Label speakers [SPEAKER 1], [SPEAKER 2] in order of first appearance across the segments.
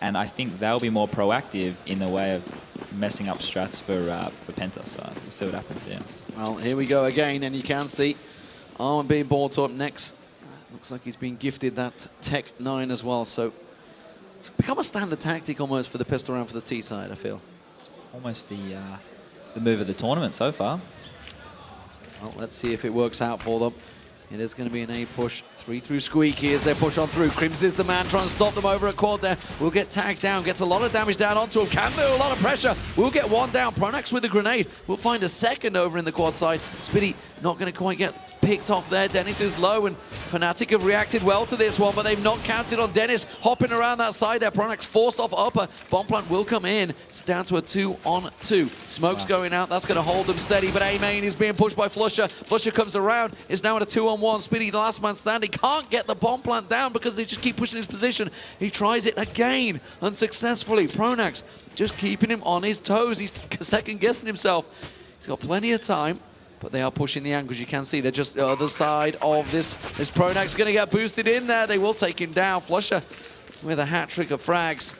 [SPEAKER 1] And I think they'll be more proactive in the way of messing up strats for Penta. So we'll see what happens here.
[SPEAKER 2] Well, here we go again, and you can see Armin being brought up next. Looks like he's been gifted that Tech 9 as well. So it's become a standard tactic almost for the pistol round for the T side, I feel.
[SPEAKER 1] It's almost the move of the tournament so far.
[SPEAKER 2] Well, let's see if it works out for them. It is going to be an A push. 3 through Squeaky as they push on through. Crims is the man trying to stop them over at quad there. Will get tagged down. Gets a lot of damage down onto him. Can do a lot of pressure. We'll get one down. Pronax with a grenade. We'll find a second over in the quad side. Spitty not going to quite get picked off there. Dennis is low, and Fnatic have reacted well to this one, but they've not counted on Dennis hopping around that side there. Pronax forced off upper. Bomb plant will come in. It's down to a 2-on-2. Smoke's going out. That's going to hold them steady, but A-Main is being pushed by Flusher. Flusher comes around. Is now at a 2-on-1. Spitty, the last man standing, can't get the bomb plant down because they just keep pushing his position. He tries it again, unsuccessfully. Pronax just keeping him on his toes. He's second-guessing himself. He's got plenty of time, but they are pushing the angles. You can see they're just the other side of this. This Pronax going to get boosted in there. They will take him down. Flusher with a hat-trick of frags.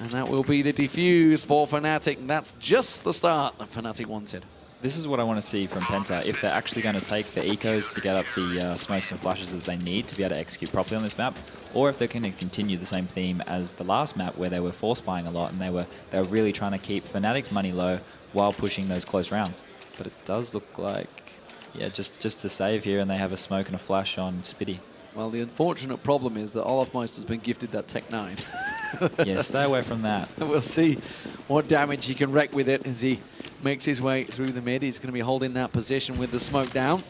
[SPEAKER 2] And that will be the defuse for Fnatic. And that's just the start that Fnatic wanted.
[SPEAKER 1] This is what I want to see from Penta. If they're actually going to take the ecos to get up the smokes and flashes that they need to be able to execute properly on this map, or if they're going to continue the same theme as the last map where they were force buying a lot and they were really trying to keep Fnatic's money low while pushing those close rounds. But it does look like, yeah, just to save here, and they have a smoke and a flash on Spitty.
[SPEAKER 2] Well, the unfortunate problem is that Olafmeister's been gifted that Tech 9.
[SPEAKER 1] Yeah, stay away from that.
[SPEAKER 2] We'll see what damage he can wreak with it as he makes his way through the mid. He's going to be holding that position with the smoke down.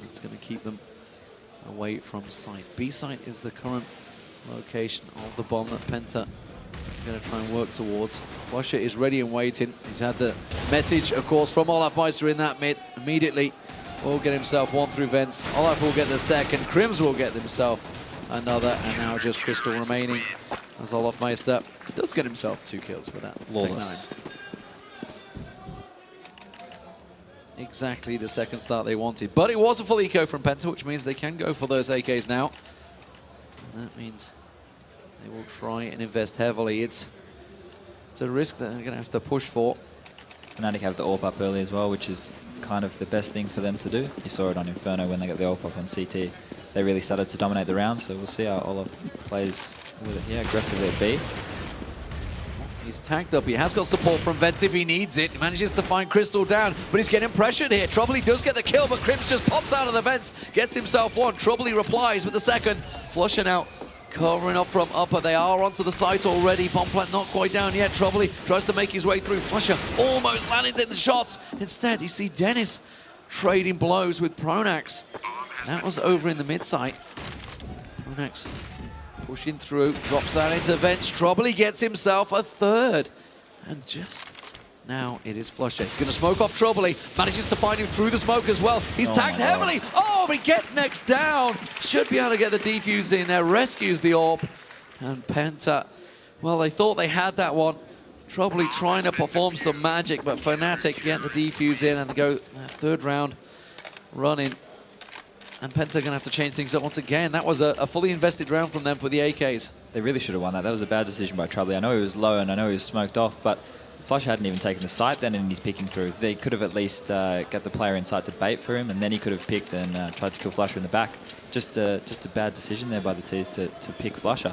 [SPEAKER 2] It's going to keep them away from site. B site is the current location of the bomb that Penta is going to try and work towards. Flusher is ready and waiting. He's had the message, of course, from Olafmeister in that mid immediately. Will get himself one through vents. Olaf will get the second. Crims will get himself another. And now just Crystal remaining as Olafmeister does get himself 2 kills with that.
[SPEAKER 1] Flawless.
[SPEAKER 2] Exactly the second start they wanted. But it was a full eco from Penta, which means they can go for those AKs now. And that means they will try and invest heavily. It's a risk that they're going to have to push for.
[SPEAKER 1] Fnatic have the AWP up early as well, which is kind of the best thing for them to do. You saw it on Inferno when they got the AWP up on CT. They really started to dominate the round, so we'll see how Olaf plays with it here aggressively at B.
[SPEAKER 2] He's tagged up. He has got support from Vents if he needs it. He manages to find Crystal down, but he's getting pressured here. Troubley does get the kill, but Crims just pops out of the Vents, gets himself one. Troubley replies with the second. Flushing out, covering up from upper. They are onto the site already. Bomb plant not quite down yet. Troubley tries to make his way through. Flusher almost landed in the shots. Instead, you see Dennis trading blows with Pronax. That was over in the mid site. Pronax pushing through, drops down into Vents. Troubley gets himself a third. And just now it is Flusher. He's going to smoke off Troubley. Manages to find him through the smoke as well. He's tagged heavily. Oh, but he gets next down. Should be able to get the defuse in there. Rescues the AWP. And Penta, well, they thought they had that one. Troubley trying to perform some magic, but Fnatic get the defuse in and they go third round running. And Penta going to have to change things up once again. That was a fully invested round from them for the AKs.
[SPEAKER 1] They really should have won that. That was a bad decision by Troubley. I know he was low and I know he was smoked off, but Flusher hadn't even taken the site then and he's picking through. They could have at least got the player inside to bait for him, and then he could have picked and tried to kill Flusher in the back. Just a bad decision there by the T's to pick Flusher.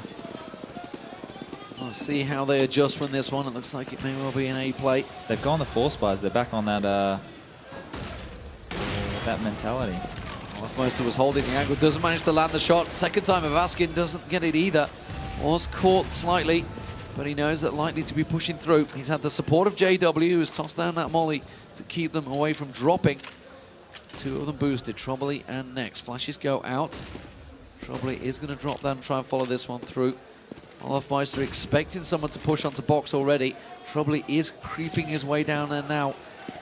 [SPEAKER 2] We'll see how they adjust from this one. It looks like it may well be an A play.
[SPEAKER 1] They've gone the force buys. They're back on that mentality.
[SPEAKER 2] Olafmeister was holding the angle, doesn't manage to land the shot. Second time of asking, doesn't get it either. Was caught slightly, but he knows that likely to be pushing through. He's had the support of JW, who's tossed down that molly to keep them away from dropping. 2 of them boosted, Troubley and Next. Flashes go out. Troubley is going to drop down and try and follow this one through. Olafmeister expecting someone to push onto box already. Troubley is creeping his way down there now.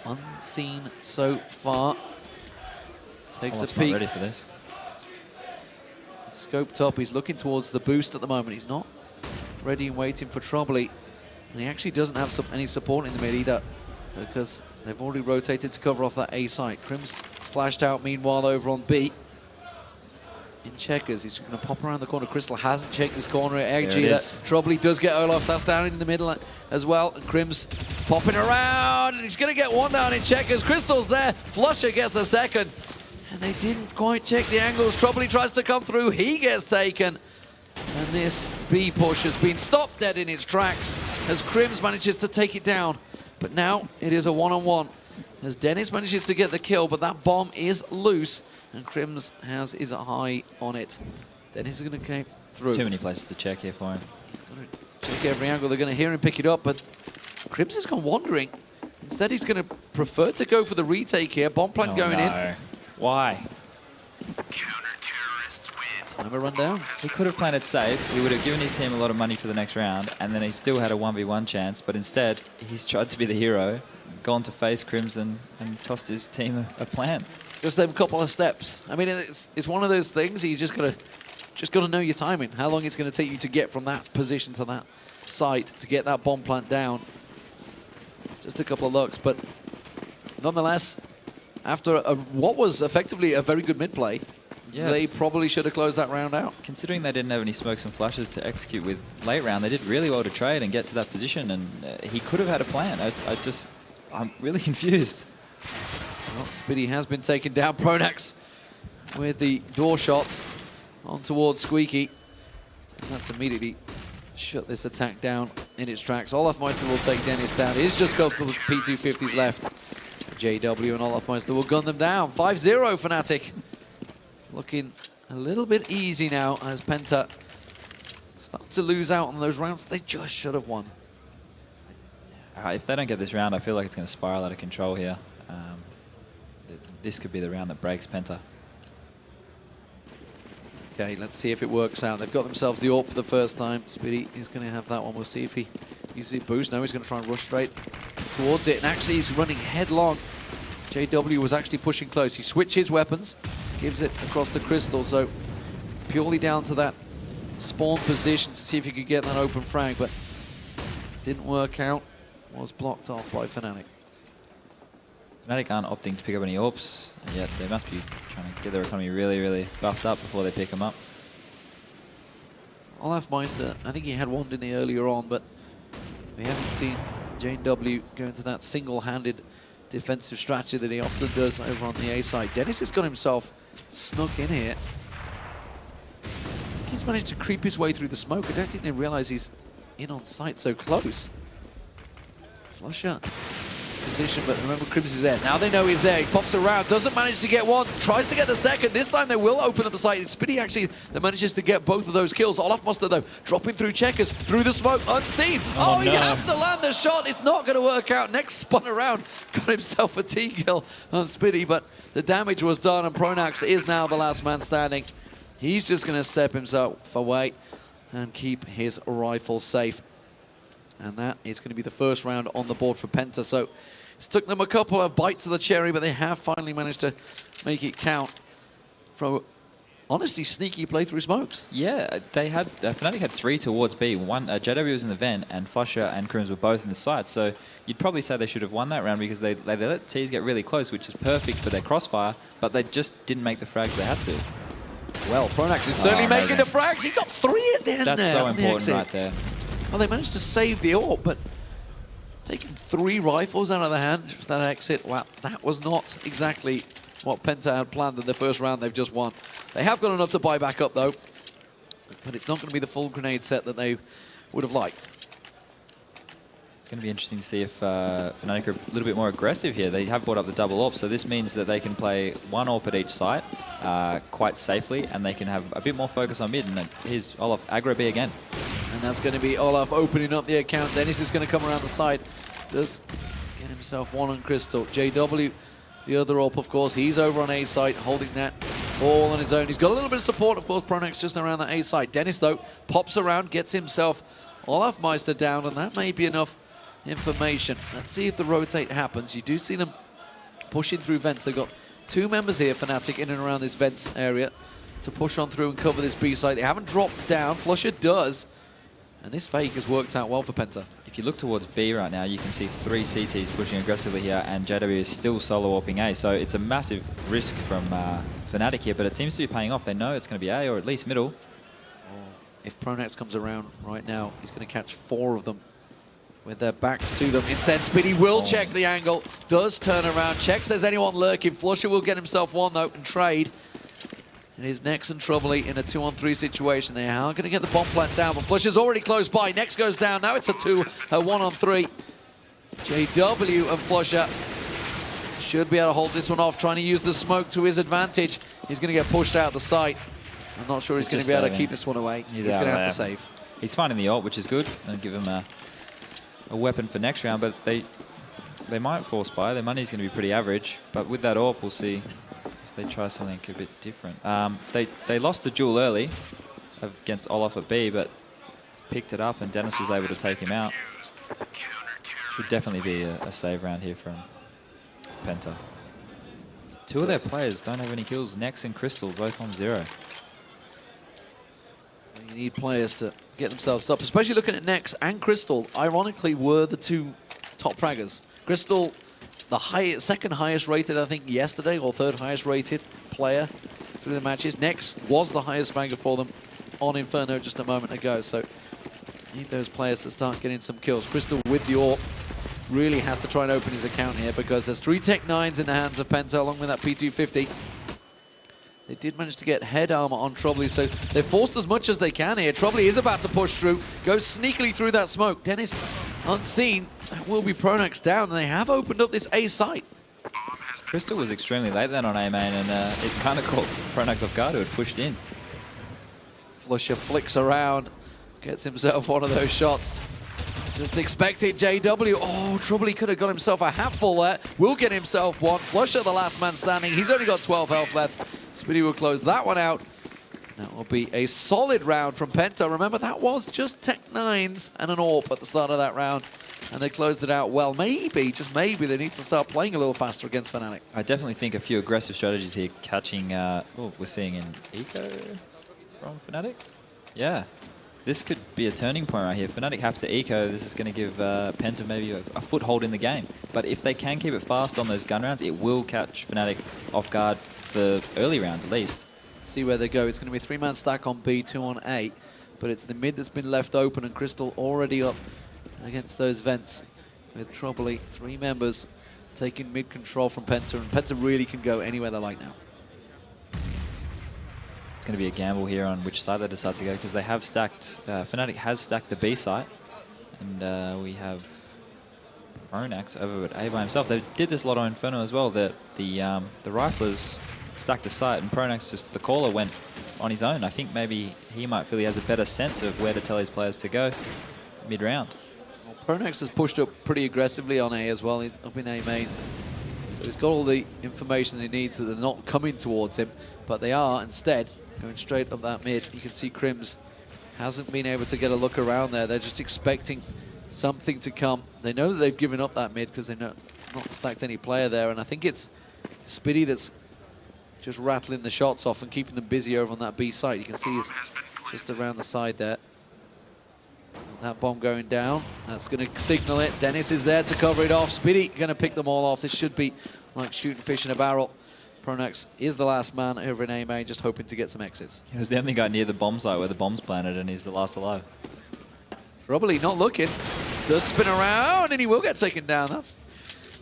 [SPEAKER 2] Unseen so far. Takes a peek.
[SPEAKER 1] Not ready for this.
[SPEAKER 2] Scoped up. He's looking towards the boost at the moment. He's not ready and waiting for Troubley. And he actually doesn't have any support in the mid either, because they've already rotated to cover off that A site. Crims flashed out meanwhile over on B. in checkers. He's going to pop around the corner. Crystal hasn't checked this corner.
[SPEAKER 1] There it
[SPEAKER 2] XG,
[SPEAKER 1] is.
[SPEAKER 2] that Trouble does get Olaf. That's down in the middle as well. And Crims popping around. He's going to get one down in checkers. Crystal's there. Flusher gets a second. And they didn't quite check the angles. Trouble tries to come through. He gets taken. And this B push has been stopped dead in its tracks as Crims manages to take it down. But now it is a one-on-one as Dennis manages to get the kill, but that bomb is loose and Crims has his eye on it. Dennis is going to come through.
[SPEAKER 1] Too many places to check here for him.
[SPEAKER 2] He's going to check every angle. They're going to hear him pick it up, but Crims has gone wandering. Instead, he's going to prefer to go for the retake here. Bomb plant going in.
[SPEAKER 1] Why?
[SPEAKER 2] Time a run down.
[SPEAKER 1] He could have planted safe. He would have given his team a lot of money for the next round, and then he still had a 1v1 chance. But instead, he's tried to be the hero, gone to face Crimson, and cost his team a plan.
[SPEAKER 2] Just them couple of steps. I mean, it's one of those things. You just gotta know your timing. How long it's going to take you to get from that position to that site to get that bomb plant down. Just a couple of looks, but nonetheless, after what was effectively a very good mid play. Yeah. They probably should have closed that round out.
[SPEAKER 1] Considering they didn't have any smokes and flashes to execute with late round, they did really well to trade and get to that position, and he could have had a plan. I'm really confused.
[SPEAKER 2] Well, Spitty has been taken down. Pronax with the door shots on towards Squeaky. And that's immediately shut this attack down in its tracks. Olafmeister will take Dennis down. He's just got the P250s left. JW and Olafmeister will gun them down. 5-0 Fnatic. Looking a little bit easy now as Penta start to lose out on those rounds they just should have won.
[SPEAKER 1] If they don't get this round, I feel like it's going to spiral out of control here. This could be the round that breaks Penta.
[SPEAKER 2] Okay, let's see if it works out. They've got themselves the AWP for the first time. Spitty is going to have that one. We'll see if he uses the boost. No, he's going to try and rush straight towards it. And actually, he's running headlong. JW was actually pushing close. He switches weapons. Gives it across the Crystal, so purely down to that spawn position to see if he could get that open frag, but didn't work out. Was blocked off by Fnatic.
[SPEAKER 1] Fnatic aren't opting to pick up any AWPs, and yet they must be trying to get their economy really, really buffed up before they pick them up.
[SPEAKER 2] Olafmeister, I think he had one in the earlier on, but we haven't seen JW go into that single-handed defensive strategy that he often does over on the A side. Dennis has got himself snuck in here. I think he's managed to creep his way through the smoke. I don't think they realize he's in on sight so close. Flusher position, but remember Crims is there. Now they know he's there. He pops around, doesn't manage to get one, tries to get the second. This time they will open up the site. It's Spitty actually that manages to get both of those kills. Olafmeister though, dropping through checkers, through the smoke, unseen. Oh, he has to land the shot. It's not going to work out. Next spun around, got himself a T-kill on Spitty, but the damage was done and Pronax is now the last man standing. He's just going to step himself away and keep his rifle safe. And that is going to be the first round on the board for Penta. So it's took them a couple of bites of the cherry, but they have finally managed to make it count from honestly sneaky play through smokes.
[SPEAKER 1] Yeah, they had Fnatic had 3 towards B. One JW was in the vent, and Flusher and Crims were both in the site. So you'd probably say they should have won that round because they let T's get really close, which is perfect for their crossfire, but they just didn't make the frags they had to.
[SPEAKER 2] Well, Pronax is certainly making the frags. He got 3 at the end.
[SPEAKER 1] That's so important right there.
[SPEAKER 2] Well, they managed to save the AWP, but taking 3 rifles out of the hand for that exit, wow, that was not exactly what Penta had planned in the first round they've just won. They have got enough to buy back up, though, but it's not going to be the full grenade set that they would have liked.
[SPEAKER 1] It's going to be interesting to see if Fnatic are a little bit more aggressive here. They have brought up the double AWP, so this means that they can play 1 AWP at each site quite safely, and they can have a bit more focus on mid. And here's Olaf aggro B again.
[SPEAKER 2] And that's going to be Olaf opening up the account. Dennis is going to come around the side. Does get himself one on Crystal. JW, the other AWP, of course. He's over on A side, holding that all on his own. He's got a little bit of support, of course. Pronax just around that A side. Dennis, though, pops around, gets himself Olafmeister down, and that may be enough information. Let's see if the rotate happens. You do see them pushing through vents. They've got 2 members here, Fnatic, in and around this vents area to push on through and cover this B site. They haven't dropped down. Flusher does. And this fake has worked out well for Penta.
[SPEAKER 1] If you look towards B right now, you can see 3 CTs pushing aggressively here, and JW is still solo warping A. So it's a massive risk from Fnatic here, but it seems to be paying off. They know it's going to be A or at least middle.
[SPEAKER 2] If Pronax comes around right now, he's going to catch 4 of them with their backs to them. Instead, Spitty will check the angle, does turn around, checks there's anyone lurking. Flusha will get himself one though and trade. It is Nex and Troubly in a 2-on-3 situation. They are going to get the bomb plant down, but Flusha's already close by. Nex goes down. Now it's a 1-on-3. JW and Flusha should be able to hold this one off, trying to use the smoke to his advantage. He's going to get pushed out the site. I'm not sure he's going to be able to keep this one away. He's going to have to save.
[SPEAKER 1] He's finding the ult, which is good, and give him a weapon for next round, but they might force buy. Their money's going to be pretty average, but with that AWP, we'll see if they try something a bit different. They lost the duel early against Olaf at B, but picked it up, and Dennis was able to take him out. Should definitely be a save round here from Penta. 2 of their players don't have any kills. Nex and Crystal both on 0.
[SPEAKER 2] You need players to get themselves up, especially looking at Nex and Crystal. Ironically, were the 2 top fraggers. Crystal, the second highest rated, I think, yesterday, or 3rd highest rated player through the matches. Nex was the highest fragger for them on Inferno just a moment ago. So need those players to start getting some kills. Crystal with the AWP really has to try and open his account here, because there's 3 Tech 9s in the hands of Penta along with that P250. They did manage to get head armor on Troubly, so they forced as much as they can here. Troubly is about to push through, goes sneakily through that smoke. Dennis unseen. That will be Pronax down, and they have opened up this A site.
[SPEAKER 1] Crystal was extremely late then on A main, and it kind of caught Pronax off guard, who had pushed in.
[SPEAKER 2] Flusha flicks around, gets himself one of those shots. Just expected JW. Oh, Troubly could have got himself a hatful there. Will get himself one. Flusha, the last man standing. He's only got 12 health left. Spitty will close that one out. That will be a solid round from Penta. Remember, that was just Tech 9s and an AWP at the start of that round. And they closed it out well. Maybe, just maybe, they need to start playing a little faster against Fnatic.
[SPEAKER 1] I definitely think a few aggressive strategies here, catching, we're seeing an eco from Fnatic. Yeah, this could be a turning point right here. Fnatic have to eco. This is going to give Penta maybe a foothold in the game. But if they can keep it fast on those gun rounds, it will catch Fnatic off guard for early round at least.
[SPEAKER 2] See where they go. It's going to be a 3-man stack on B, 2 on A. But it's the mid that's been left open, and Crystal already up against those vents with Troubly. 3 members taking mid control from Penta, and Penta really can go anywhere they like now.
[SPEAKER 1] It's going to be a gamble here on which side they decide to go, because they have stacked, Fnatic has stacked the B site, and we have Pronax over at A by himself. They did this a lot on Inferno as well. The riflers stacked the site, and Pronax, just the caller, went on his own. I think maybe he might feel he has a better sense of where to tell his players to go mid-round.
[SPEAKER 2] Well, Pronax has pushed up pretty aggressively on A as well, up in A main. So he's got all the information he needs, that they're not coming towards him, but they are instead going straight up that mid. You can see Crims hasn't been able to get a look around there. They're just expecting something to come. They know that they've given up that mid because they've not stacked any player there, and I think it's Spitty that's just rattling the shots off and keeping them busy over on that B side. You can see he's just around the side there. That bomb going down. That's going to signal it. Dennis is there to cover it off. Spitty going to pick them all off. This should be like shooting fish in a barrel. Pronax is the last man over in A main, just hoping to get some exits.
[SPEAKER 1] He was the only guy near the bomb site where the bomb's planted, and he's the last alive.
[SPEAKER 2] Probably not looking. Does spin around, and he will get taken down. That's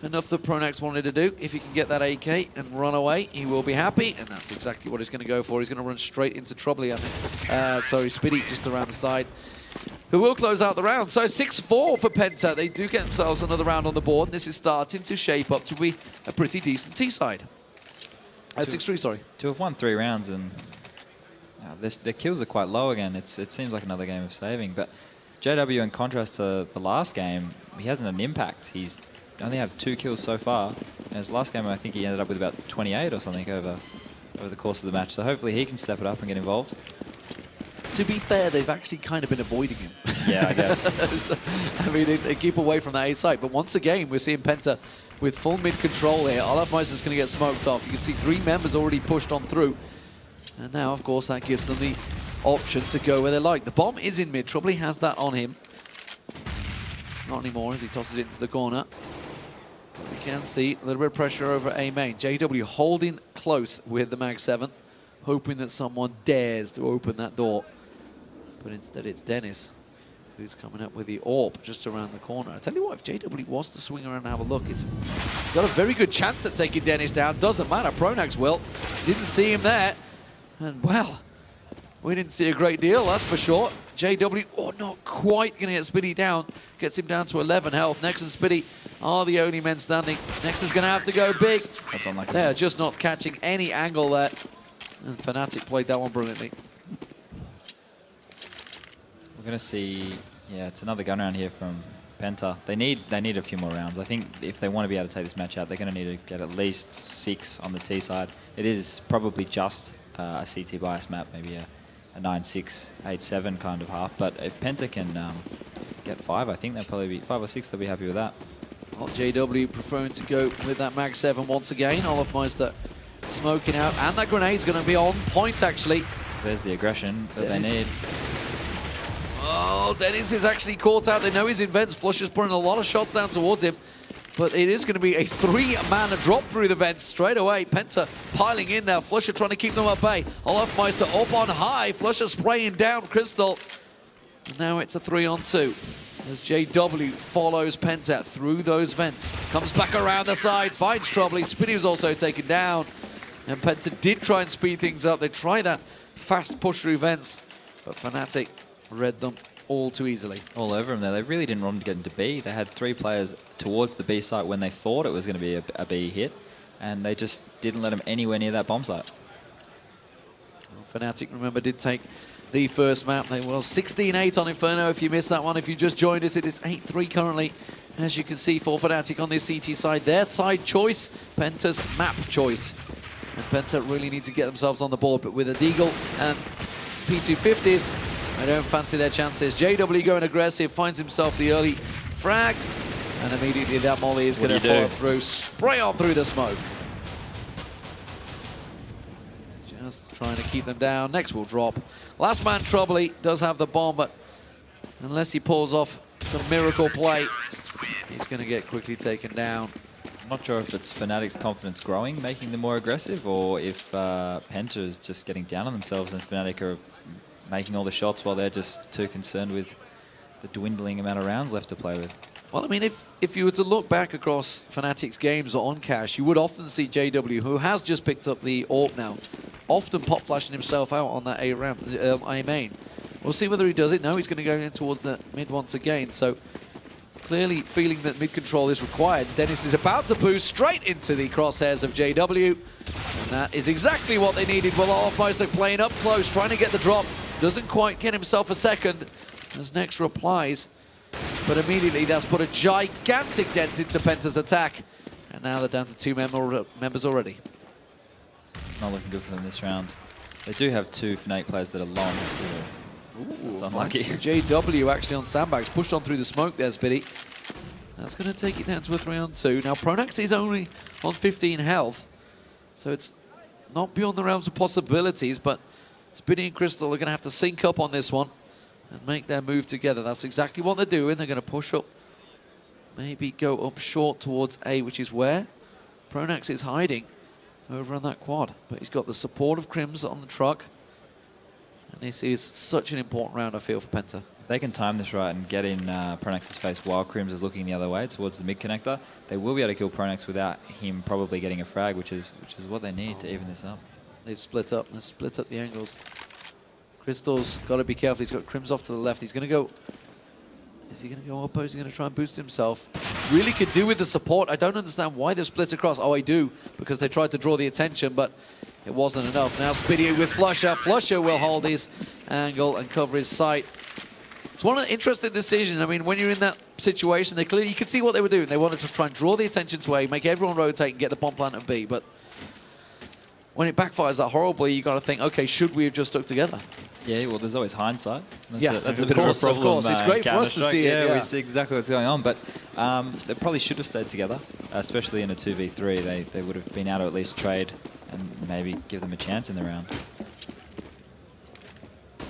[SPEAKER 2] enough that Pronax wanted to do. If he can get that AK and run away, he will be happy, and that's exactly what he's going to go for. He's going to run straight into Troubly, I think. Sorry, Spitty just around the side, who will close out the round. So 6-4 for Penta. They do get themselves another round on the board, and this is starting to shape up to be a pretty decent T-side. 6-3, sorry. To
[SPEAKER 1] have won 3 rounds, and their kills are quite low again. It seems like another game of saving, but JW, in contrast to the last game, he hasn't an impact. He's only have 2 kills so far. And his last game, I think he ended up with about 28 or something over the course of the match. So hopefully he can step it up and get involved.
[SPEAKER 2] To be fair, they've actually kind of been avoiding him.
[SPEAKER 1] Yeah, I guess.
[SPEAKER 2] So, I mean, they keep away from that A site. But once again, we're seeing Penta with full mid control here. Olaf Meister's going to get smoked off. You can see 3 members already pushed on through. And now, of course, that gives them the option to go where they like. The bomb is in mid. Trouble has that on him. Not anymore as he tosses it into the corner. We can see a little bit of pressure over A main. JW holding close with the Mag 7, hoping that someone dares to open that door. But instead it's Dennis who's coming up with the AWP just around the corner. I tell you what, if JW was to swing around and have a look, it's got a very good chance at taking Dennis down. Doesn't matter, Pronax will. Didn't see him there. And well, we didn't see a great deal, that's for sure. JW, oh, not quite going to get Spitty down. Gets him down to 11 health. Nex and Spitty are the only men standing. Nex is going to have to go big.
[SPEAKER 1] That's unlucky.
[SPEAKER 2] They're just not catching any angle there. And Fnatic played that one brilliantly.
[SPEAKER 1] We're going to see, yeah, it's another gun round here from PENTA. They need a few more rounds. I think if they want to be able to take this match out, they're going to need to get at least 6 on the T side. It is probably just a CT bias map, maybe a 9-6, 8-7 kind of half. But if PENTA can get 5, I think they'll probably be 5 or 6. They'll be happy with that.
[SPEAKER 2] Well, JW preferring to go with that Mag 7 once again. Olofmeister smoking out, and that grenade's going to be on point actually.
[SPEAKER 1] There's the aggression that they need.
[SPEAKER 2] Oh, Dennis is actually caught out. They know he's in vents. Flusher's putting a lot of shots down towards him. But it is going to be a 3-man drop through the vents straight away. PENTA piling in there. Flusher trying to keep them at bay. Olofmeister up on high. Flusher spraying down Crystal. And now it's a 3-on-2. As JW follows PENTA through those vents. Comes back around the side. Finds Trouble. Spitty was also taken down. And PENTA did try and speed things up. They tried that fast push through vents. But Fnatic read them all too easily.
[SPEAKER 1] All over them there. They really didn't want them to get into B. They had 3 players towards the B site when they thought it was going to be a B hit, and they just didn't let them anywhere near that bomb site.
[SPEAKER 2] Well, Fnatic, remember, did take the first map. They were 16-8 on Inferno. If you missed that one, if you just joined us, it is 8-3 currently. As you can see, for Fnatic on this CT side, their side choice, PENTA's map choice. And PENTA really need to get themselves on the board, but with a Deagle and P250s, I don't fancy their chances. JW going aggressive, finds himself the early frag, and immediately that molly is going to follow through. Spray on through the smoke. Just trying to keep them down. Next will drop. Last man Trouble does have the bomb, but unless he pulls off some miracle play, he's going to get quickly taken down.
[SPEAKER 1] I'm not sure if it's Fnatic's confidence growing, making them more aggressive, or if PENTA is just getting down on themselves and Fnatic are making all the shots while they're just too concerned with the dwindling amount of rounds left to play with.
[SPEAKER 2] Well, I mean, if you were to look back across Fnatic's games on Cash, you would often see JW, who has just picked up the AWP now, often pop flashing himself out on that A main. We'll see whether he does it. No, he's going to go in towards the mid once again. So clearly feeling that mid control is required. Dennis is about to boost straight into the crosshairs of JW. And that is exactly what they needed. Well, Olofmeister playing up close, trying to get the drop. Doesn't quite get himself a second as Nex replies. But immediately that's put a gigantic dent into PENTA's attack. And now they're down to 2 members already.
[SPEAKER 1] It's not looking good for them this round. They do have 2 Fnatic players that are long.
[SPEAKER 2] Ooh,
[SPEAKER 1] it's unlucky.
[SPEAKER 2] JW actually on sandbags, pushed on through the smoke there, Spitty. That's going to take it down to a 3-on-2. Now, Pronax is only on 15 health, so it's not beyond the realms of possibilities, but Spitty and Crystal are going to have to sync up on this one and make their move together. That's exactly what they're doing. They're going to push up, maybe go up short towards A, which is where Pronax is hiding over on that quad. But he's got the support of Crims on the truck. And this is such an important round, I feel, for PENTA.
[SPEAKER 1] If they can time this right and get in Pronax's face while Crims is looking the other way towards the mid connector, they will be able to kill Pronax without him probably getting a frag, which is what they need to even this up.
[SPEAKER 2] They've split up. They've split up the angles. Crystal's got to be careful. He's got Crims off to the left. He's going to go... Is he going to go up or is he going to try and boost himself? Really could do with the support. I don't understand why they've split across. Oh, I do, because they tried to draw the attention, but it wasn't enough. Now Spitty with Flusher. Flusher will hold his angle and cover his sight. It's one of the interesting decisions. I mean, when you're in that situation, they clearly, you could see what they were doing. They wanted to try and draw the attention to A, make everyone rotate and get the bomb plant at B, but when it backfires that horribly, you got to think, okay, should we have just stuck together?
[SPEAKER 1] Yeah, well, there's always hindsight.
[SPEAKER 2] That's
[SPEAKER 1] a bit of a problem.
[SPEAKER 2] Of course, it's great for us to see it.
[SPEAKER 1] Yeah, we see exactly what's going on, but they probably should have stayed together, especially in a 2v3. They would have been able to at least trade and maybe give them a chance in the round.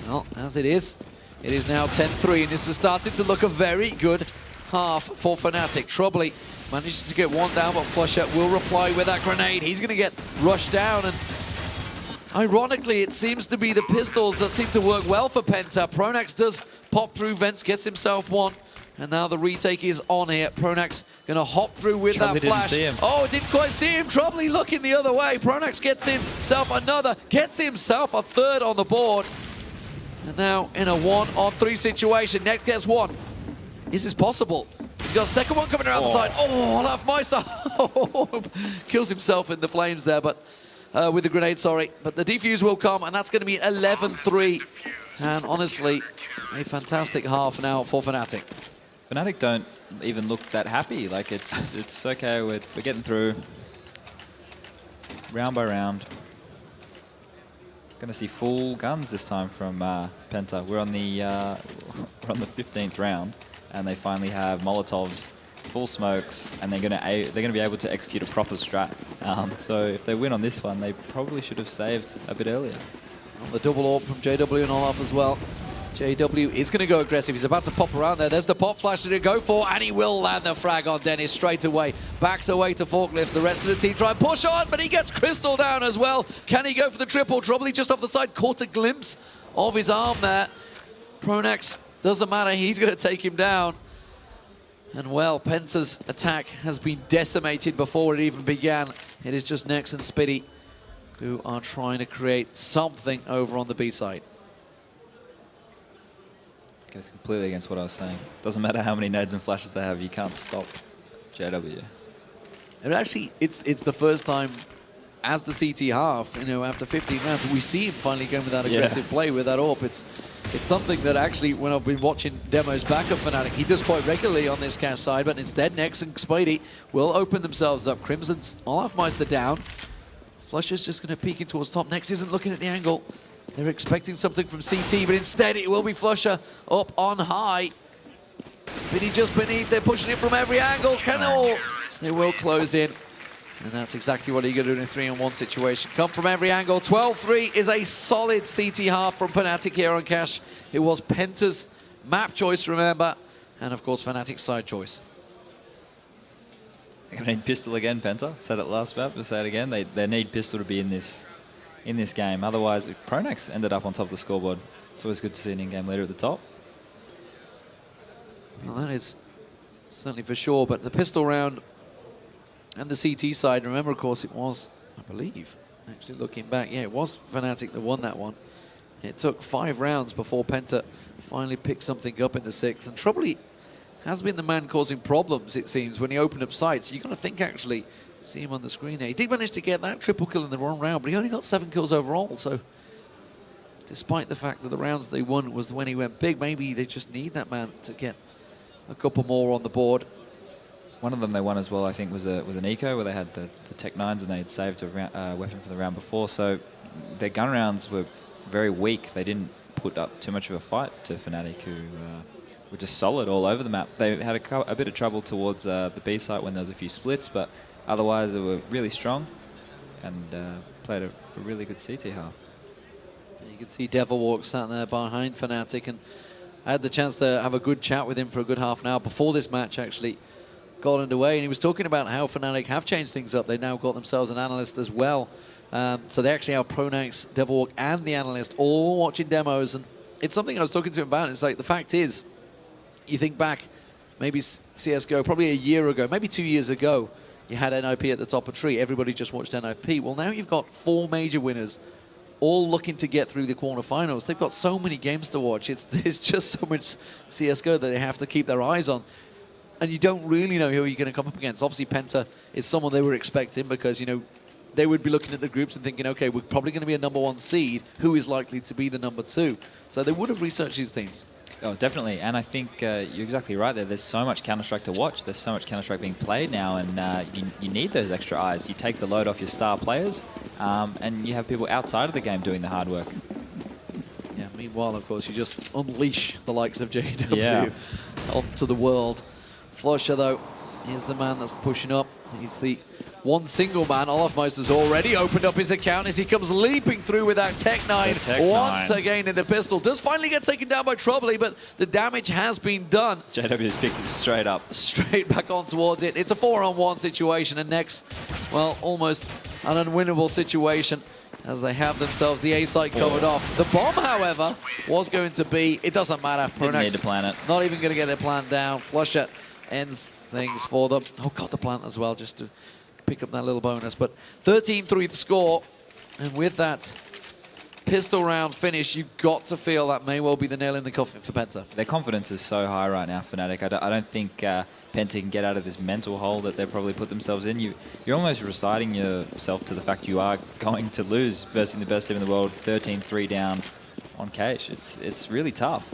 [SPEAKER 2] Well, as it is now 10-3, and this is starting to look a very good half for Fnatic. Troubley manages to get one down, but Flusher will reply with that grenade. He's going to get rushed down, and ironically, it seems to be the pistols that seem to work well for Penta. Pronax does pop through vents, gets himself one, and now the retake is on here. Pronax going to hop through with that flash.
[SPEAKER 1] Didn't see him.
[SPEAKER 2] Oh, didn't quite see him. Troubley looking the other way. Pronax gets himself another, gets himself a third on the board. And now in a 1-on-3 situation. Next gets one. Is this possible? He's got a second one coming around the side. Oh, Olaf Meister kills himself in the flames there, but with the grenade, sorry. But the defuse will come, and that's going to be 11-3. And honestly, a fantastic half now for Fnatic.
[SPEAKER 1] Fnatic don't even look that happy. Like, it's okay, we're getting through round by round. Going to see full guns this time from Penta. We're on the 15th round, and they finally have Molotovs, full smokes, and they're going to be able to execute a proper strat. So if they win on this one, they probably should have saved a bit earlier.
[SPEAKER 2] The double AWP from JW and Olaf as well. JW is going to go aggressive. He's about to pop around there. There's the pop flash to go for, and he will land the frag on Dennis straight away. Backs away to Forklift. The rest of the team try and push on, but he gets Crystal down as well. Can he go for the triple? Troubley just off the side, caught a glimpse of his arm there. Pronax, doesn't matter. He's going to take him down. And well, Penta's attack has been decimated before it even began. It is just Nex and Spitty who are trying to create something over on the B side.
[SPEAKER 1] Goes completely against what I was saying. Doesn't matter how many nades and flashes they have, you can't stop JW.
[SPEAKER 2] And actually, it's the first time as the CT half, you know, after 15 rounds, we see him finally going with that aggressive play with that AWP. It's something that actually, when I've been watching demos back of Fnatic, he does quite regularly on this cash side, but instead, Nex and Spidey will open themselves up. Crimson's Olaf Meister down. Flusher's just going to peek in towards top. Nex isn't looking at the angle. They're expecting something from CT, but instead it will be Flusher up on high. Spitty just beneath. They're pushing it from every angle. They will close in. And that's exactly what you're going to do in a 3-on-1 situation. Come from every angle. 12-3 is a solid CT half from Fnatic here on Cash. It was Penta's map choice, remember, and of course Fnatic's side choice.
[SPEAKER 1] They're going to need pistol again, Penta. Said it last map, we'll say it again. They need pistol to be in this game. Otherwise, Pronax ended up on top of the scoreboard. It's always good to see an in-game leader at the top.
[SPEAKER 2] Well, that is certainly for sure, but the pistol round and the CT side, remember, of course, it was, I believe, actually looking back, yeah, it was Fnatic that won that one. It took 5 rounds before Penta finally picked something up in the 6th, and Troubley has been the man causing problems, it seems, when he opened up sights. You've got to think, actually, see him on the screen there. He did manage to get that triple kill in the wrong round, but he only got 7 kills overall, so despite the fact that the rounds they won was when he went big, maybe they just need that man to get a couple more on the board.
[SPEAKER 1] One of them they won as well, I think, was an eco where they had the Tech 9s and they had saved a weapon for the round before. So their gun rounds were very weak. They didn't put up too much of a fight to Fnatic, who were just solid all over the map. They had a bit of trouble towards the B site when there was a few splits, but otherwise they were really strong and played a really good CT half.
[SPEAKER 2] You can see Devilwalk sat there behind Fnatic, and I had the chance to have a good chat with him for a good half an hour before this match actually got underway, and he was talking about how Fnatic have changed things up. They now got themselves an analyst as well. So they actually have Pronax, Devilwalk, and the analyst all watching demos, and it's something I was talking to him about. It's like, the fact is, you think back, maybe CSGO, probably a year ago, maybe 2 years ago, you had NIP at the top of tree. Everybody just watched NIP. Well, now you've got 4 major winners all looking to get through the quarterfinals. They've got so many games to watch. There's just so much CSGO that they have to keep their eyes on. And you don't really know who you're going to come up against. Obviously, Penta is someone they were expecting because, you know, they would be looking at the groups and thinking, okay, we're probably going to be a #1 seed. Who is likely to be the #2? So they would have researched these teams.
[SPEAKER 1] Oh, definitely. And I think you're exactly right there. There's so much Counter-Strike to watch. There's so much Counter-Strike being played now, and you need those extra eyes. You take the load off your star players, and you have people outside of the game doing the hard work.
[SPEAKER 2] Yeah, meanwhile, of course, you just unleash the likes of JW onto the world. Flusher, though, is the man that's pushing up. He's the one single man. Olafmeister's already opened up his account as he comes leaping through with that Tech-9 once again in the pistol. Does finally get taken down by Troubly, but the damage has been done.
[SPEAKER 1] JW has picked it straight up.
[SPEAKER 2] Straight back on towards it. It's a 4-on-1 situation, and next, well, almost an unwinnable situation as they have themselves the A site covered off. The bomb, however, was going to be, it doesn't matter.
[SPEAKER 1] Didn't need to plan it.
[SPEAKER 2] Not even going to get their plan down. Flusher ends things for them. Oh, got the plant as well, just to pick up that little bonus. But 13-3 the score, and with that pistol round finish, you've got to feel that may well be the nail in the coffin for Penta.
[SPEAKER 1] Their confidence is so high right now, Fnatic. I don't think Penta can get out of this mental hole that they've probably put themselves in. You're almost reciting yourself to the fact you are going to lose versus the best team in the world, 13-3 down on Cache. It's really tough.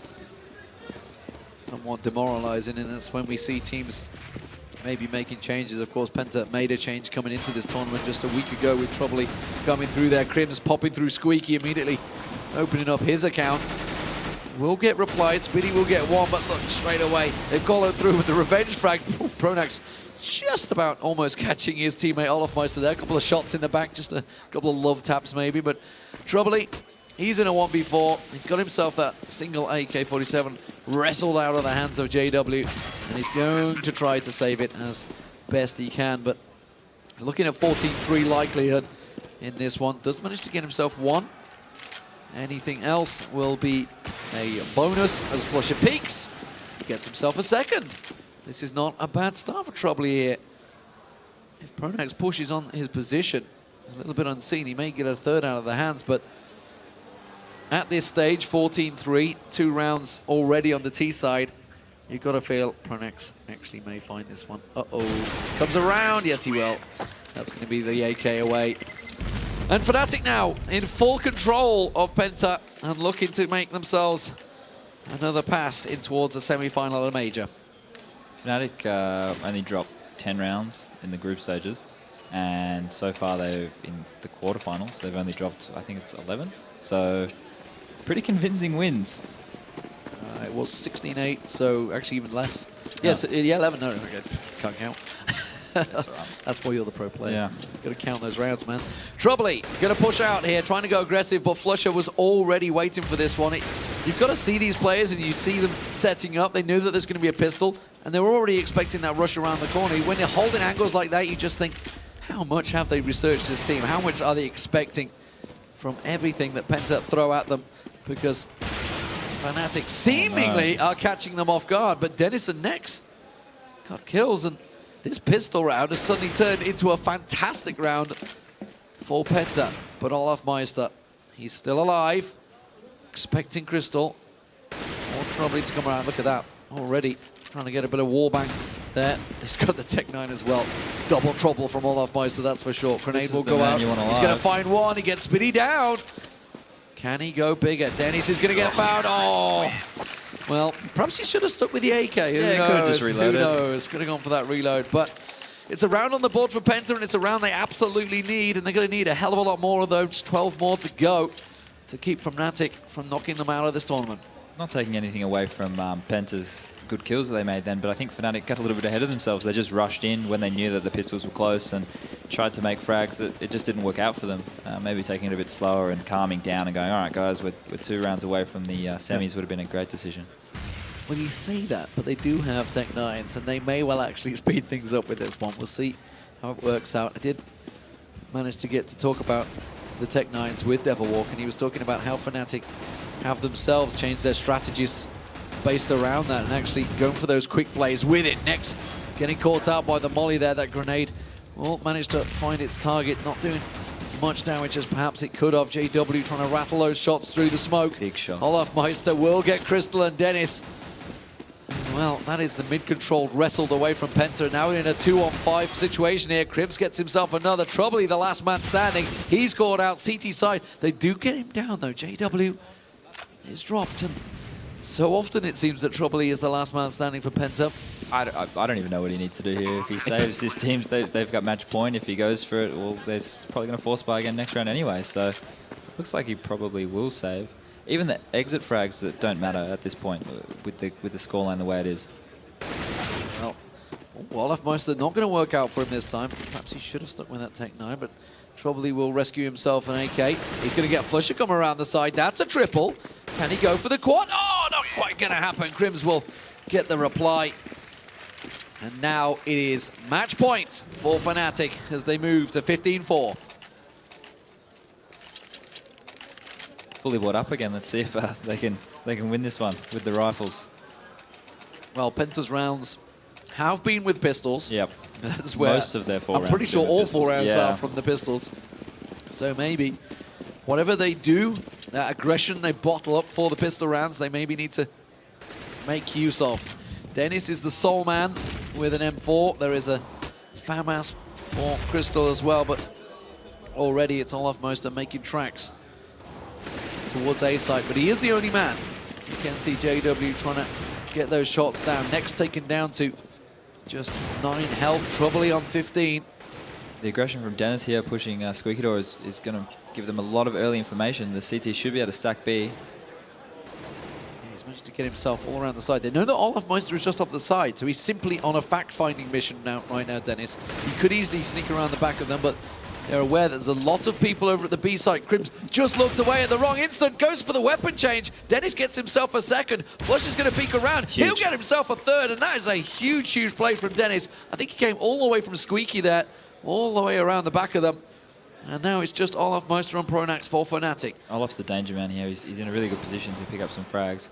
[SPEAKER 2] Somewhat demoralizing, and that's when we see teams maybe making changes. Of course, Penta made a change coming into this tournament just a week ago with Troubly coming through there. Crims popping through Squeaky immediately, opening up his account. Will get replied, Spitty will get one, but look, straight away, they've followed through with the revenge frag. Pronax just about almost catching his teammate Olafmeister there. A couple of shots in the back, just a couple of love taps maybe, but Troubly, he's in a 1v4. He's got himself that single AK-47 wrestled out of the hands of JW, and he's going to try to save it as best he can, but looking at 14-3 likelihood in this one. Does manage to get himself one. Anything else will be a bonus as Flusher peaks. He gets himself a second. This is not a bad start for Troubly here. If Pronax pushes on his position, a little bit unseen, he may get a third out of the hands, but at this stage, 14-3, 2 rounds already on the T side. You've got to feel Pronax actually may find this one. Uh-oh. Comes around. Yes, he will. That's going to be the AK away. And Fnatic now in full control of Penta and looking to make themselves another pass in towards a semi-final at a major.
[SPEAKER 1] Fnatic only dropped 10 rounds in the group stages, and so far they've, in the quarterfinals, they've only dropped, I think it's 11. So pretty convincing wins.
[SPEAKER 2] It was 16-8, so actually even less. Yes, yeah, 11. No, okay. Can't count.
[SPEAKER 1] That's all right.
[SPEAKER 2] That's why you're the pro player.
[SPEAKER 1] Yeah.
[SPEAKER 2] Got to count those rounds, man. Troubly going to push out here, trying to go aggressive, but Flusher was already waiting for this one. You've got to see these players, and you see them setting up. They knew that there's going to be a pistol, and they were already expecting that rush around the corner. When you're holding angles like that, you just think, how much have they researched this team? How much are they expecting from everything that Penta throw at them? Because Fnatic seemingly are catching them off guard, but Dennis and Nex got kills, and this pistol round has suddenly turned into a fantastic round for Penta. But Olafmeister, he's still alive, expecting Crystal. More Troubly to come around. Look at that. Already trying to get a bit of warbang there. He's got the Tech-9 as well. Double trouble from Olafmeister, that's for sure. Grenade will go out. He's going to find one. He gets Spitty down. Can he go bigger? Dennis is going to get found. Oh! Well, perhaps he should have stuck with the AK. Who knows?
[SPEAKER 1] Could have just reloaded.
[SPEAKER 2] Who knows? Could have gone for that reload. But it's a round on the board for Penta, and it's a round they absolutely need, and they're going to need a hell of a lot more of those. 12 more to go to keep Fnatic from knocking them out of this tournament.
[SPEAKER 1] Not taking anything away from Penta's good kills that they made then, but I think Fnatic got a little bit ahead of themselves. They just rushed in when they knew that the pistols were close and tried to make frags that it just didn't work out for them. Maybe taking it a bit slower and calming down and going, all right, guys, we're 2 rounds away from the semis would have been a great decision.
[SPEAKER 2] Well, you say that, but they do have Tech-9s, and they may well actually speed things up with this one. We'll see how it works out. I did manage to get to talk about the Tech-9s with Devilwalk, and he was talking about how Fnatic have themselves changed their strategies based around that and actually going for those quick plays with it. Next, getting caught out by the molly there. That grenade will manage to find its target, not doing as much damage as perhaps it could have. JW trying to rattle those shots through the smoke.
[SPEAKER 1] Big shots.
[SPEAKER 2] Olafmeister will get Crystal and Dennis. Well, that is the mid-controlled wrestled away from Penta. Now in a 2-on-5 situation here. Cribs gets himself another. Troubly, the last man standing. He's caught out. CT side. They do get him down, though. JW is dropped. And so often it seems that Troubly is the last man standing for Penta.
[SPEAKER 1] I don't even know what he needs to do here. If he saves his team, they've got match point. If he goes for it, well, they're probably going to force buy again next round anyway. So looks like he probably will save. Even the exit frags that don't matter at this point with the scoreline the way it is.
[SPEAKER 2] Well, Olaf Meister not going to work out for him this time. Perhaps he should have stuck with that Tech 9, but probably will rescue himself an AK. He's going to get Flusher come around the side. That's a triple. Can he go for the quad? Oh, not quite going to happen. Crims will get the reply. And now it is match point for Fnatic as they move to 15-4.
[SPEAKER 1] Fully brought up again. Let's see if they can win this one with the rifles.
[SPEAKER 2] Well, Penta's rounds have been with pistols.
[SPEAKER 1] Yep.
[SPEAKER 2] That's where
[SPEAKER 1] most of their 4 rounds.
[SPEAKER 2] I'm pretty sure all
[SPEAKER 1] pistols.
[SPEAKER 2] 4 rounds are from the pistols. So maybe whatever they do, that aggression they bottle up for the pistol rounds, they maybe need to make use of. Dennis is the sole man with an M4. There is a FAMAS for Crystal as well, but already it's Olaf Meister making tracks towards A site, but he is the only man. You can see JW trying to get those shots down. Next taken down to just 9 health, Troubly on 15.
[SPEAKER 1] The aggression from Dennis here pushing Squeaky Door is going to give them a lot of early information. The CT should be able to stack B.
[SPEAKER 2] Yeah, he's managed to get himself all around the side. They know that Olaf Meister is just off the side, so he's simply on a fact-finding mission right now, Dennis. He could easily sneak around the back of them, but they're aware that there's a lot of people over at the B site. Crims just looked away at the wrong instant, goes for the weapon change. Dennis gets himself a second. Flush is going to peek around.
[SPEAKER 1] Huge.
[SPEAKER 2] He'll get himself a third, and that is a huge, huge play from Dennis. I think he came all the way from Squeaky there, all the way around the back of them. And now it's just Olaf Meister on Pronax for Fnatic.
[SPEAKER 1] Olaf's the danger man here. He's in a really good position to pick up some frags.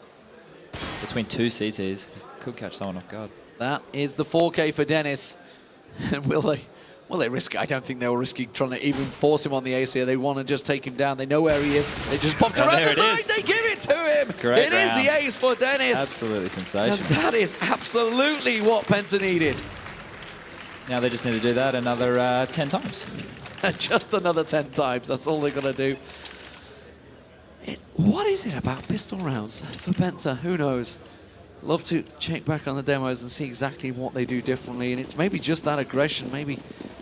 [SPEAKER 1] Between 2 CTs, he could catch someone off guard.
[SPEAKER 2] That is the 4K for Dennis. And will they risk it? I don't think they'll risk trying to even force him on the ace here. They want to just take him down. They know where he is. They just popped around the side. They give it to him.
[SPEAKER 1] Great
[SPEAKER 2] It is the ace for Dennis.
[SPEAKER 1] Absolutely sensational.
[SPEAKER 2] And that is absolutely what Penta needed.
[SPEAKER 1] Now they just need to do that another 10 times.
[SPEAKER 2] Just another 10 times. That's all they're going to do. What is it about pistol rounds for Penta? Who knows? Love to check back on the demos and see exactly what they do differently. And it's maybe just that aggression. Maybe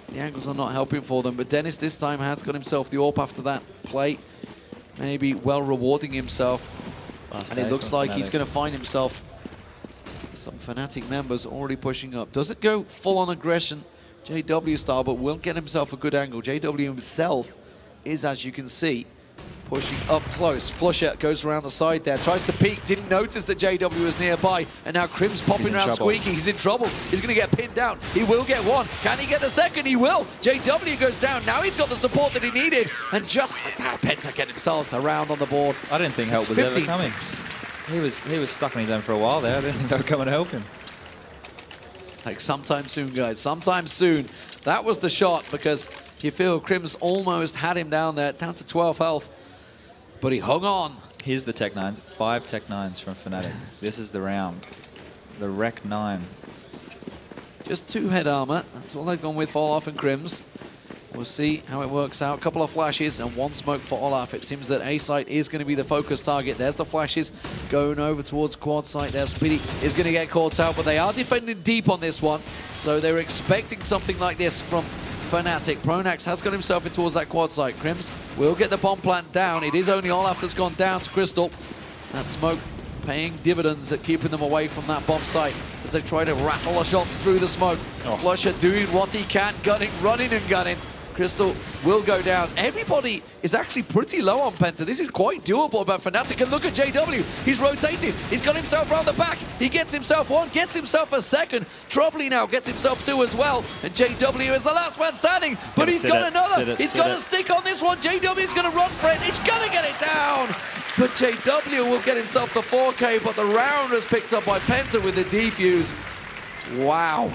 [SPEAKER 2] the angles are not helping for them. But Dennis this time has got himself the AWP after that play. Maybe well rewarding himself. And it looks like he's going to find himself some Fnatic members already pushing up. Doesn't go full on aggression, JW style, but will get himself a good angle. JW himself is, as you can see, pushing up close. Flusher goes around the side there, tries to peek, didn't notice that JW was nearby, and now Crim's popping around Squeaky. He's in trouble. He's going to get pinned down. He will get one. Can he get the second? He will. JW goes down. Now he's got the support that he needed, and just like that, Penta get themselves around on the board.
[SPEAKER 1] I didn't think help was ever coming. He was stuck on his own for a while there. I didn't think they were coming to help him.
[SPEAKER 2] Like sometime soon, guys. Sometime soon. That was the shot because you feel Crim's almost had him down there, down to 12 health. But he hung on.
[SPEAKER 1] Here's the Tech 9s. 5 Tech 9s from Fnatic. This is the round. The Rec 9.
[SPEAKER 2] Just 2 head armor. That's all they've gone with for Olaf and Crims. We'll see how it works out. A couple of flashes and 1 smoke for Olaf. It seems that A site is going to be the focus target. There's the flashes going over towards quad site there. Speedy is going to get caught out, but they are defending deep on this one. So they're expecting something like this from Fnatic. Pronax has got himself in towards that quad site. Crims will get the bomb plant down. It is only Olaf that's gone down to Crystal. That smoke paying dividends at keeping them away from that bomb site as they try to rattle the shots through the smoke. Flusher doing what he can, gunning, running and gunning. Crystal will go down. Everybody is actually pretty low on Penta. This is quite doable about Fnatic. And look at JW. He's rotating. He's got himself around the back. He gets himself one, gets himself a second. Troubly now gets himself 2 as well. And JW is the last man standing. But he's got another. He's got a stick on this one. JW is going to run for it. He's going to get it down. But JW will get himself the 4K. But the round was picked up by Penta with the defuse. Wow.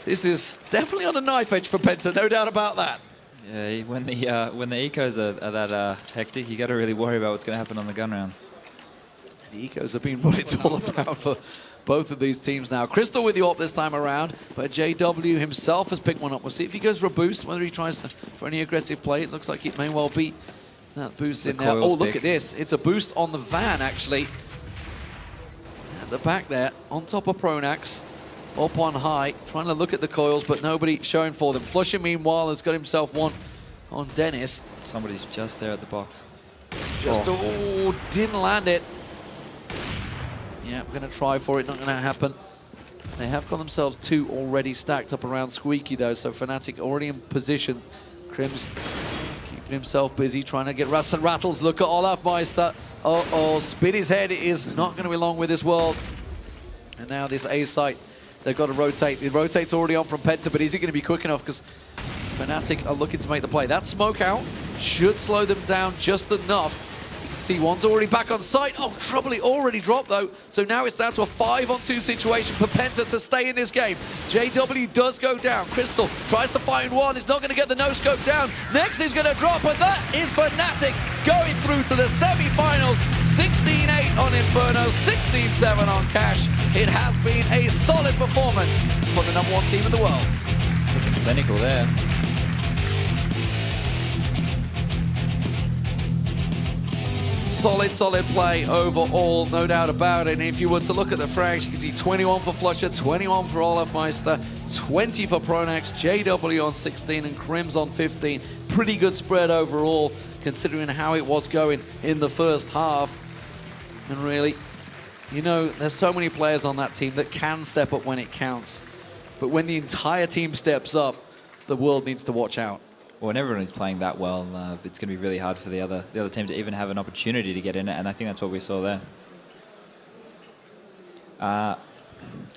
[SPEAKER 2] This is definitely on a knife edge for Penta, no doubt about that.
[SPEAKER 1] Yeah, when the ecos are that hectic, you got to really worry about what's going to happen on the gun rounds.
[SPEAKER 2] The ecos have been what it's all about for both of these teams now. Crystal with the AWP this time around, but JW himself has picked one up. We'll see if he goes for a boost, whether he tries for any aggressive play. It looks like it may well be that boost in there. Oh, look at this. It's a boost on the van, actually. At the back there, on top of Pronax. Up on high, trying to look at the coils, but nobody showing for them. Flusher, meanwhile, has got himself one on Dennis.
[SPEAKER 1] Somebody's just there at the box.
[SPEAKER 2] Didn't land it. Yeah, I'm going to try for it, not going to happen. They have got themselves 2 already stacked up around Squeaky, though, so Fnatic already in position. Crims keeping himself busy, trying to get Ruts and Rattles. Look at Olaf Meister. Uh-oh, spin his head. It is not going to be long with this world. And now this A site, they've got to rotate. The rotate's already on from Penta, but is he going to be quick enough? Because Fnatic are looking to make the play. That smoke out should slow them down just enough. You can see one's already back on site. Oh, trouble, he already dropped, though. So now it's down to a 5-on-2 situation for Penta to stay in this game. JW does go down. Crystal tries to find one. He's not going to get the no-scope down. Next is going to drop, and that is Fnatic going through to the semi-finals. 16-8 on Inferno, 16-7 on Cash. It has been a solid performance for the #1 team in the world.
[SPEAKER 1] Clinical there.
[SPEAKER 2] Solid play overall, no doubt about it. And if you were to look at the frags, you can see 21 for Flusher, 21 for Olaf Meister, 20 for Pronax, JW on 16 and Crims on 15. Pretty good spread overall, considering how it was going in the first half. And really, you know, there's so many players on that team that can step up when it counts. But when the entire team steps up, the world needs to watch out.
[SPEAKER 1] Well, when everyone is playing that well, it's going to be really hard for the other team to even have an opportunity to get in it, and I think that's what we saw there. I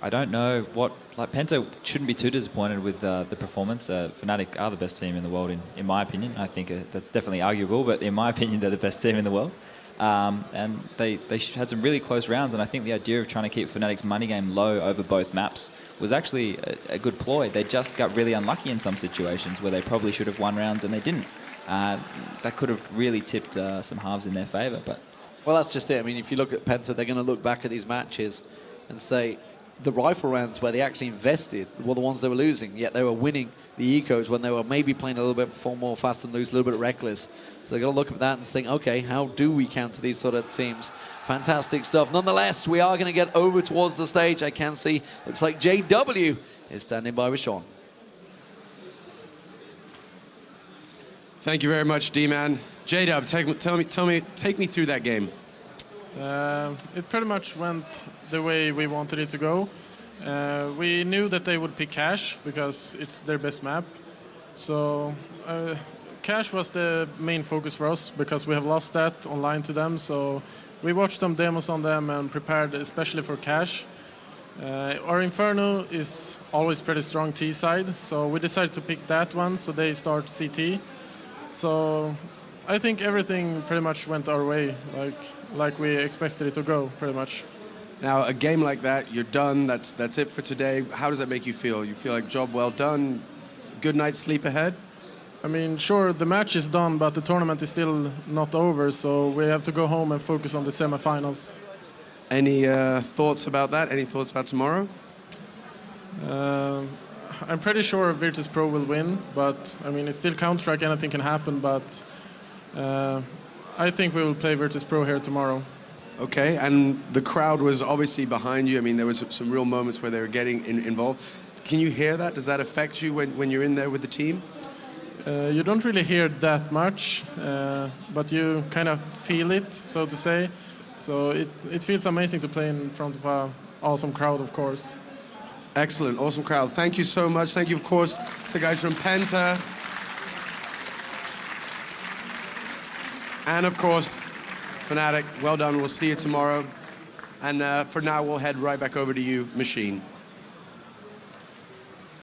[SPEAKER 1] don't know what... Like, Penta shouldn't be too disappointed with the performance. Fnatic are the best team in the world, in my opinion. I think that's definitely arguable, but in my opinion, they're the best team in the world. And they had some really close rounds, and I think the idea of trying to keep Fnatic's money game low over both maps was actually a good ploy. They just got really unlucky in some situations where they probably should have won rounds and they didn't. That could have really tipped some halves in their favor. But
[SPEAKER 2] well, that's just it. I mean, if you look at Penta, they're going to look back at these matches and say the rifle rounds where they actually invested were the ones they were losing, yet they were winning the ecos when they were maybe playing a little bit more fast and loose, a little bit reckless. So they're going to look at that and think, okay, how do we counter these sort of teams? Fantastic stuff. Nonetheless, we are going to get over towards the stage. I can see, looks like JW is standing by with Sean.
[SPEAKER 3] Thank you very much, D-Man. J-Dub, take me through that game.
[SPEAKER 4] It pretty much went the way we wanted it to go. We knew that they would pick Cash because it's their best map. So Cash was the main focus for us because we have lost that online to them. So we watched some demos on them and prepared especially for Cash. Our Inferno is always pretty strong T side, so we decided to pick that one so they start CT. So I think everything pretty much went our way, like we expected it to go, pretty much.
[SPEAKER 3] Now, a game like that, you're done, that's it for today. How does that make you feel? You feel like job well done, good night's sleep ahead?
[SPEAKER 4] I mean, sure, the match is done, but the tournament is still not over, so we have to go home and focus on the semifinals.
[SPEAKER 3] Any thoughts about that? Any thoughts about tomorrow?
[SPEAKER 4] I'm pretty sure Virtus Pro will win, but I mean, it's still Counter-Strike, anything can happen, but I think we will play Virtus Pro here tomorrow.
[SPEAKER 3] Okay, and the crowd was obviously behind you. I mean, there was some real moments where they were getting involved. Can you hear that? Does that affect you when you're in there with the team?
[SPEAKER 4] You don't really hear that much, but you kind of feel it, so to say. So it feels amazing to play in front of an awesome crowd, of course.
[SPEAKER 3] Excellent, awesome crowd. Thank you so much. Thank you, of course, to the guys from PENTA. And, of course, Fnatic. Well done. We'll see you tomorrow. And for now, we'll head right back over to you, Machine.